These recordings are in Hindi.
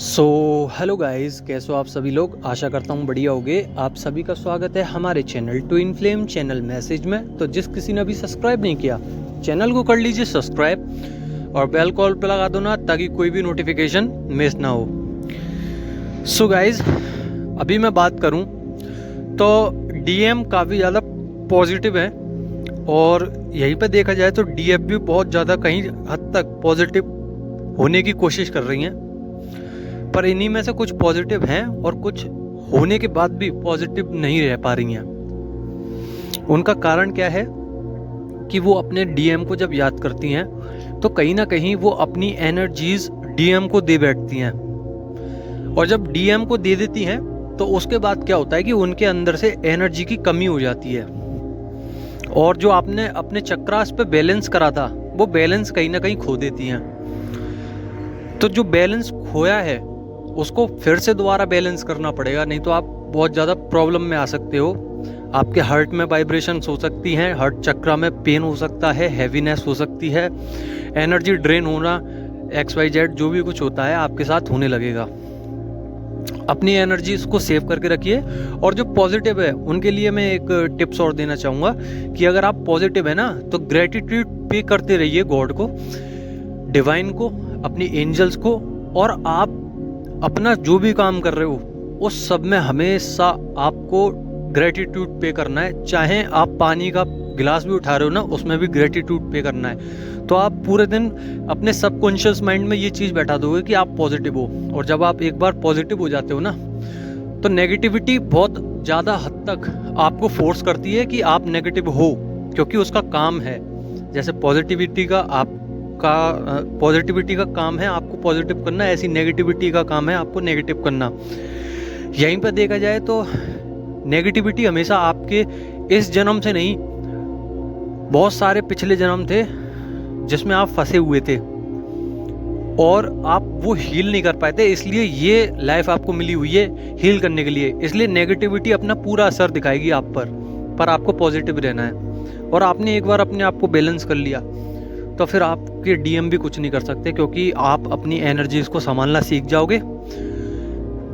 सो हेलो गाइस, कैसे हो आप सभी लोग। आशा करता हूँ बढ़िया होगे। आप सभी का स्वागत है हमारे channel twin flame channel message में। तो जिस किसी ने अभी सब्सक्राइब नहीं किया चैनल को कर लीजिए सब्सक्राइब और बेल कॉल पे लगा दो ना, ताकि कोई भी नोटिफिकेशन मिस ना हो। सो गाइस, अभी मैं बात करूँ तो डीएम काफ़ी ज़्यादा पॉजिटिव है और यहीं पे देखा जाए तो डीएफ भी बहुत ज़्यादा कहीं हद तक पॉजिटिव होने की कोशिश कर रही हैं। पर इन्हीं में से कुछ पॉजिटिव हैं और कुछ होने के बाद भी पॉजिटिव नहीं रह पा रही हैं। उनका कारण क्या है कि वो अपने डीएम को जब याद करती हैं तो कहीं ना कहीं वो अपनी एनर्जीज डीएम को दे बैठती हैं, और जब डीएम को दे देती हैं तो उसके बाद क्या होता है कि उनके अंदर से एनर्जी की कमी हो जाती है, और जो आपने अपने चक्रास पे बैलेंस करा था वो बैलेंस कहीं ना कहीं खो देती हैं। तो जो बैलेंस खोया है उसको फिर से दोबारा बैलेंस करना पड़ेगा, नहीं तो आप बहुत ज़्यादा प्रॉब्लम में आ सकते हो। आपके हार्ट में वाइब्रेशंस हो सकती हैं, हार्ट चक्र में पेन हो सकता है, हैवीनेस हो सकती है, एनर्जी ड्रेन होना, XYZ जो भी कुछ होता है आपके साथ होने लगेगा। अपनी एनर्जी इसको सेव करके रखिए। और जो पॉजिटिव है उनके लिए मैं एक टिप्स और देना चाहूँगा कि अगर आप पॉजिटिव है ना तो ग्रेटिट्यूड पे करते रहिए गॉड को, डिवाइन को, अपनी एंजल्स को, और आप अपना जो भी काम कर रहे हो उस सब में हमेशा आपको ग्रेटिट्यूड पे करना है। चाहे आप पानी का गिलास भी उठा रहे हो ना, उसमें भी ग्रेटिट्यूड पे करना है। तो आप पूरे दिन अपने सबकॉन्शियस माइंड में ये चीज़ बैठा दोगे कि आप पॉजिटिव हो, और जब आप एक बार पॉजिटिव हो जाते हो ना तो नेगेटिविटी बहुत ज़्यादा हद तक आपको फोर्स करती है कि आप नेगेटिव हो, क्योंकि उसका काम है। जैसे पॉजिटिविटी का काम है आपको पॉजिटिव करना, ऐसी नेगेटिविटी का काम है आपको नेगेटिव करना। यहीं पर देखा जाए तो नेगेटिविटी हमेशा आपके इस जन्म से नहीं, बहुत सारे पिछले जन्म थे जिसमें आप फंसे हुए थे और आप वो हील नहीं कर पाए थे, इसलिए ये लाइफ आपको मिली हुई है हील करने के लिए। इसलिए नेगेटिविटी अपना पूरा असर दिखाएगी आप पर आपको पॉजिटिव रहना है। और आपने एक बार अपने आप को बैलेंस कर लिया तो फिर आपके डीएम भी कुछ नहीं कर सकते, क्योंकि आप अपनी एनर्जीज को संभालना सीख जाओगे।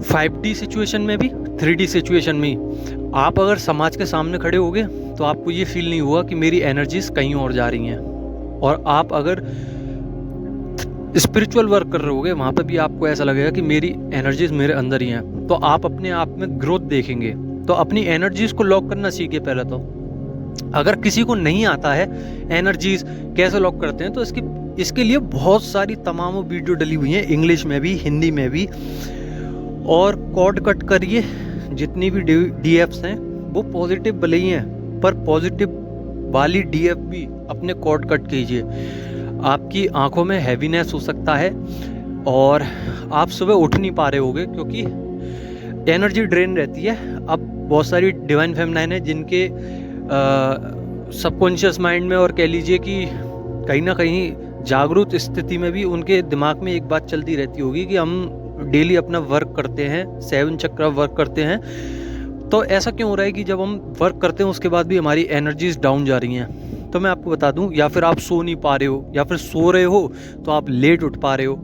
5D सिचुएशन में भी 3D सिचुएशन में आप अगर समाज के सामने खड़े होगे तो आपको ये फील नहीं हुआ कि मेरी एनर्जीज कहीं और जा रही हैं। और आप अगर स्पिरिचुअल वर्क कर रहे होगे वहाँ पे भी आपको ऐसा लगेगा कि मेरी एनर्जीज मेरे अंदर ही हैं। तो आप अपने आप में ग्रोथ देखेंगे। तो अपनी एनर्जीज को लॉक करना सीखिए पहले तो। अगर किसी को नहीं आता है एनर्जीज कैसे लॉक करते हैं तो इसके लिए बहुत सारी तमाम वीडियो डली हुई हैं, इंग्लिश में भी हिंदी में भी। और कॉर्ड कट करिए, जितनी भी डीएफ्स हैं वो पॉजिटिव भले ही हैं, पर पॉजिटिव वाली डीएफ भी अपने कॉर्ड कट कीजिए। आपकी आंखों में हैवीनेस हो सकता है और आप सुबह उठ नहीं पा रहे होगे क्योंकि एनर्जी ड्रेन रहती है। अब बहुत सारी डिवाइन फेमिनाइन है जिनके सबकॉन्शियस माइंड में, और कह लीजिए कि कहीं ना कहीं जागरूक स्थिति में भी उनके दिमाग में एक बात चलती रहती होगी कि हम डेली अपना वर्क करते हैं, 7 चक्र वर्क करते हैं, तो ऐसा क्यों हो रहा है कि जब हम वर्क करते हैं उसके बाद भी हमारी एनर्जीज डाउन जा रही हैं। तो मैं आपको बता दूं, या फिर आप सो नहीं पा रहे हो, या फिर सो रहे हो तो आप लेट उठ पा रहे हो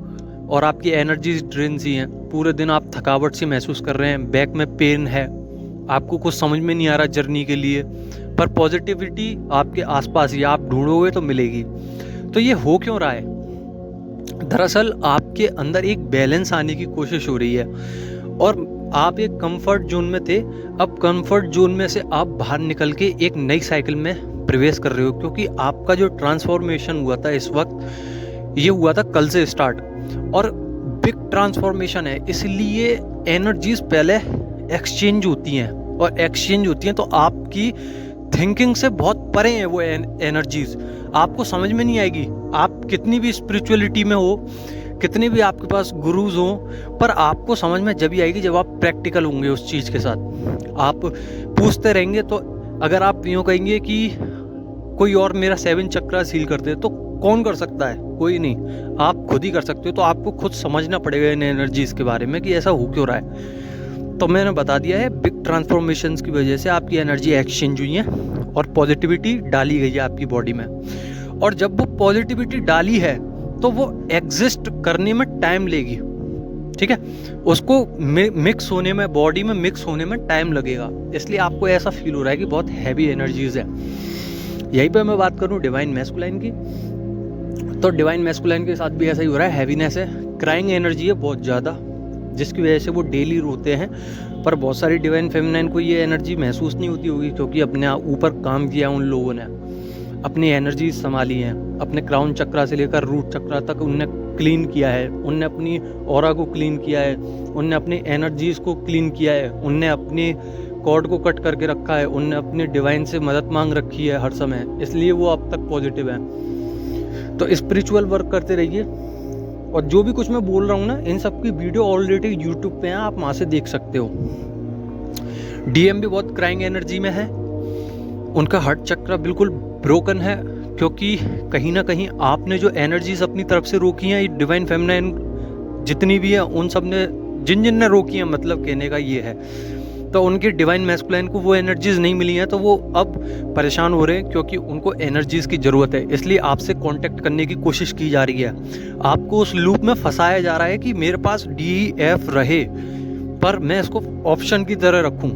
और आपकी एनर्जीज ड्रेन सी हैं। पूरे दिन आप थकावट सी महसूस कर रहे हैं, बैक में पेन है, आपको कुछ समझ में नहीं आ रहा जर्नी के लिए। पर पॉजिटिविटी आपके आसपास ही, आप ढूंढोगे तो मिलेगी। तो ये हो क्यों रहा है? दरअसल आपके अंदर एक बैलेंस आने की कोशिश हो रही है और आप एक कंफर्ट जोन में थे। अब कंफर्ट जोन में से आप बाहर निकल के एक नई साइकिल में प्रवेश कर रहे हो, क्योंकि आपका जो ट्रांसफॉर्मेशन हुआ था इस वक्त, ये हुआ था कल से स्टार्ट, और बिग ट्रांसफॉर्मेशन है। इसलिए एनर्जीज पहले एक्सचेंज होती हैं, और एक्सचेंज होती हैं तो आपकी थिंकिंग से बहुत परे हैं वो एनर्जीज। आपको समझ में नहीं आएगी, आप कितनी भी स्पिरिचुअलिटी में हो, कितने भी आपके पास गुरुज हो, पर आपको समझ में जब ही आएगी जब आप प्रैक्टिकल होंगे उस चीज़ के साथ। आप पूछते रहेंगे तो अगर आप यूँ कहेंगे कि कोई और मेरा 7 चक्र सील कर दे, तो कौन कर सकता है? कोई नहीं, आप खुद ही कर सकते हो। तो आपको खुद समझना पड़ेगा इन एनर्जीज के बारे में कि ऐसा हो क्यों रहा है। तो मैंने बता दिया है, बिग ट्रांसफॉर्मेशंस की वजह से आपकी एनर्जी एक्सचेंज हुई है और पॉजिटिविटी डाली गई है आपकी बॉडी में। और जब वो पॉजिटिविटी डाली है तो वो एग्जिस्ट करने में टाइम लेगी। ठीक है, उसको मिक्स होने में, बॉडी में मिक्स होने में टाइम लगेगा, इसलिए आपको ऐसा फील हो रहा है कि बहुत हैवी एनर्जीज है। यहीं पे मैं बात करूँ डिवाइन मैस्कुलाइन की, तो डिवाइन मैस्कुलाइन के साथ भी ऐसा ही हो रहा है, हैवीनेस है, क्राइंग एनर्जी है बहुत ज़्यादा, जिसकी वजह से वो डेली रोते हैं। पर बहुत सारी डिवाइन फेमिनाइन को ये एनर्जी महसूस नहीं होती होगी, क्योंकि अपने ऊपर काम किया उन लोगों ने, अपनी एनर्जी संभाली हैं, अपने क्राउन चक्रा से लेकर रूट चक्रा तक उनने क्लीन किया है, उनने अपनी ऑरा को क्लीन किया है, उनने अपनी एनर्जीज को क्लीन किया है, उनने अपनी कॉर्ड को कट करके रखा है, उनने अपनी डिवाइन से मदद मांग रखी है हर समय, इसलिए वो अब तक पॉजिटिव है। तो स्पिरिचुअल वर्क करते रहिए, और जो भी कुछ मैं बोल रहा हूँ ना, इन सब की वीडियो ऑलरेडी यूट्यूब पे हैं, आप वहाँ से देख सकते हो। डीएम भी बहुत क्राइंग एनर्जी में है, उनका हार्ट चक्र बिल्कुल ब्रोकन है, क्योंकि कहीं ना कहीं आपने जो एनर्जीज अपनी तरफ से रोकी हैं, ये डिवाइन फेमिनाइन जितनी भी है उन सब ने, जिन जिन ने रोकी हैं, मतलब कहने का ये है, तो उनके डिवाइन मैस्कुलाइन को वो एनर्जीज नहीं मिली हैं, तो वो अब परेशान हो रहे हैं, क्योंकि उनको एनर्जीज की ज़रूरत है। इसलिए आपसे कांटेक्ट करने की कोशिश की जा रही है, आपको उस लूप में फंसाया जा रहा है कि मेरे पास DEF रहे, पर मैं इसको ऑप्शन की तरह रखूं।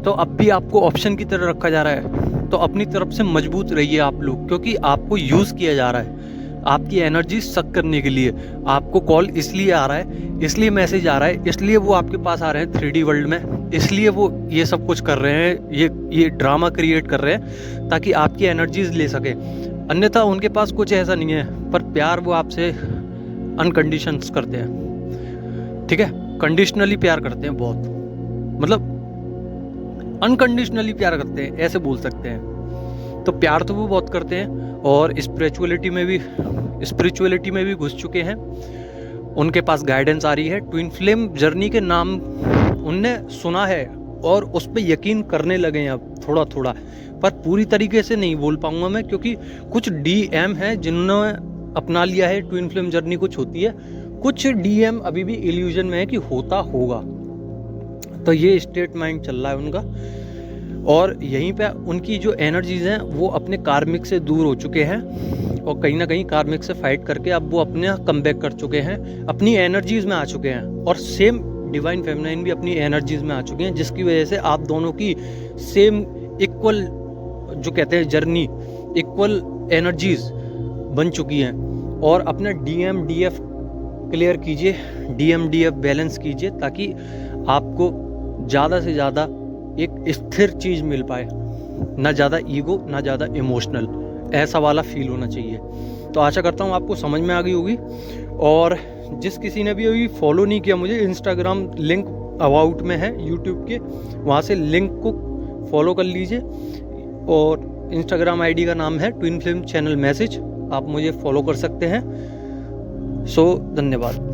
तो अब भी आपको ऑप्शन की तरह रखा जा रहा है, तो अपनी तरफ से मजबूत रहिए आप लोग, क्योंकि आपको यूज़ किया जा रहा है आपकी एनर्जी सक करने के लिए। आपको कॉल इसलिए आ रहा है, इसलिए मैसेज आ रहा है, इसलिए वो आपके पास आ रहे हैं 3D वर्ल्ड में, इसलिए वो ये सब कुछ कर रहे हैं, ये ड्रामा क्रिएट कर रहे हैं ताकि आपकी एनर्जीज ले सके। अन्यथा उनके पास कुछ ऐसा नहीं है, पर प्यार वो आपसे अनकंडीशंस करते हैं, ठीक है, कंडीशनली प्यार करते हैं बहुत, मतलब अनकंडीशनली प्यार करते हैं, ऐसे बोल सकते हैं। तो प्यार तो वो बहुत करते हैं, और स्पिरिचुअलिटी में भी घुस चुके हैं, उनके पास गाइडेंस आ रही है। ट्विन फ्लेम जर्नी के नाम उनने सुना है और उस पर यकीन करने लगे हैं अब थोड़ा थोड़ा, पर पूरी तरीके से नहीं बोल पाऊंगा मैं, क्योंकि कुछ DM हैं जिन्होंने अपना लिया है ट्विन फ्लेम जर्नी, कुछ होती है, कुछ DM अभी भी इल्यूजन में है कि होता होगा। तो ये स्टेट माइंड चल रहा है उनका, और यहीं पे उनकी जो एनर्जीज हैं वो अपने कार्मिक से दूर हो चुके हैं, और कहीं ना कहीं कार्मिक से फाइट करके अब वो अपने कमबैक कर चुके हैं, अपनी एनर्जीज में आ चुके हैं, और सेम डिवाइन फेमिनाइन भी अपनी एनर्जीज में आ चुके हैं, जिसकी वजह से आप दोनों की सेम इक्वल, जो कहते हैं जर्नी, इक्वल एनर्जीज बन चुकी हैं। और अपना DMDF क्लियर कीजिए, DMDF बैलेंस कीजिए, ताकि आपको ज़्यादा से ज़्यादा एक स्थिर चीज़ मिल पाए, ना ज़्यादा ईगो ना ज़्यादा इमोशनल, ऐसा वाला फील होना चाहिए। तो आशा करता हूँ आपको समझ में आ गई होगी। और जिस किसी ने भी अभी फॉलो नहीं किया मुझे, इंस्टाग्राम लिंक अबाउट में है यूट्यूब के, वहाँ से लिंक को फॉलो कर लीजिए, और इंस्टाग्राम ID का नाम है ट्विन फ्लेम चैनल मैसेज, आप मुझे फॉलो कर सकते हैं। सो धन्यवाद।